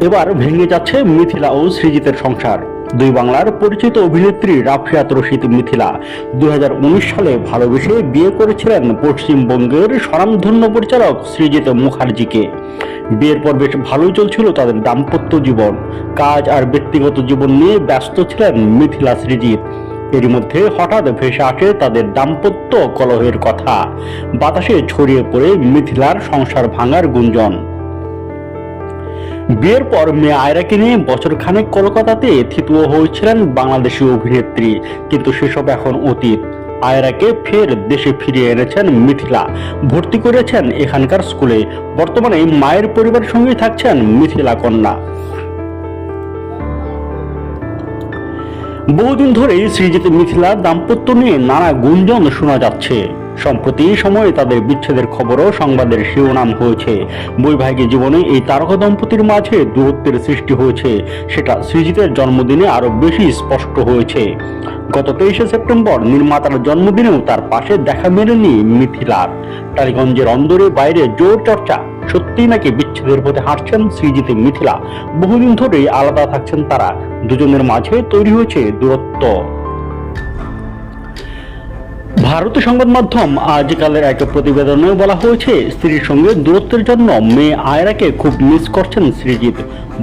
এবার ভেঙে যাচ্ছে মিথিলা ও সৃজিতের সংসার। দুই বাংলার পরিচিত অভিনেত্রী রাফিয়াত রশিদ মিথিলা 2019 সালে ভালোবেসে বিয়ে করেছিলেন পশ্চিমবঙ্গের স্বনামধন্য পরিচালক সৃজিত মুখার্জিকে। বিয়ের পর বেশ ভালোই চলছিল তাদের দাম্পত্য জীবন। কাজ আর ব্যক্তিগত জীবন নিয়ে ব্যস্ত ছিলেন মিথিলা সৃজিত। এরই মধ্যে হঠাৎ ভেসে আসে তাদের দাম্পত্য কলহের কথা। বাতাসে ছড়িয়ে পড়ে মিথিলার সংসার ভাঙার গুঞ্জন। বিয়ের পর মেয়ে আয়রাকে নিয়ে বছরখানেক কলকাতাতে থিতুও হয়েছিলেন বাংলাদেশি অভিনেত্রী, কিন্তু সেসব এখন অতীত। আয়রাকে ফের দেশে ফিরিয়ে এনেছেন মিথিলা, ভর্তি করেছেন এখানকার স্কুলে। বর্তমানে মায়ের পরিবারের সঙ্গেই থাকছেন মিথিলা কন্যা। বহুদিন ধরেই সৃজিত মিথিলা দাম্পত্য নিয়ে নানা গুঞ্জন শোনা যাচ্ছে। সম্প্রতি সময়ে তাদের বিচ্ছেদের খবরও সংবাদের শিরোনাম হয়েছে। বৈবাহিক জীবনে এই তারকা দম্পতির মাঝে দূরত্বের সৃষ্টি হয়েছে, সেটা সৃজিতের জন্মদিনে আরো বেশি স্পষ্ট হয়েছে। গত 23শে সেপ্টেম্বর নির্মাতার জন্মদিনেও তার পাশে দেখা মেলেনি মিথিলার। টালিগঞ্জের অন্দরে বাইরে জোর চর্চা, সত্যিই নাকি বিচ্ছেদের পথে হাঁটছেন সৃজিত মিথিলা। বহুদিন ধরেই আলাদা থাকছেন তারা, দুজনের মাঝে তৈরি হয়েছে দূরত্ব। ভারতীয় সংবাদ মাধ্যম আজকালের এক প্রতিবেদনে বলা হয়েছে, স্ত্রীর সঙ্গে দূরত্বের জন্য মেয়ে আয়রাকে খুব মিস করছেন সৃজিত।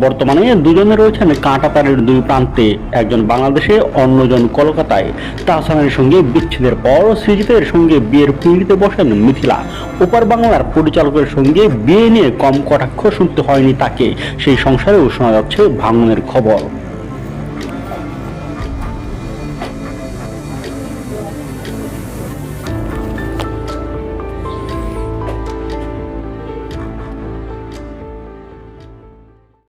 বর্তমানে দুজনে রয়েছেন কাঁটাতারের দুই প্রান্তে, একজন বাংলাদেশে, অন্যজন কলকাতায়। তাহসানের সঙ্গে বিচ্ছেদের পর সৃজিতের সঙ্গে বিয়ের পিঁড়িতে বসেন মিথিলা। ওপার বাংলার পরিচালকের সঙ্গে বিয়ে নিয়ে কম কটাক্ষ শুনতে হয়নি তাকে। সেই সংসারেও শোনা যাচ্ছে ভাঙনের খবর।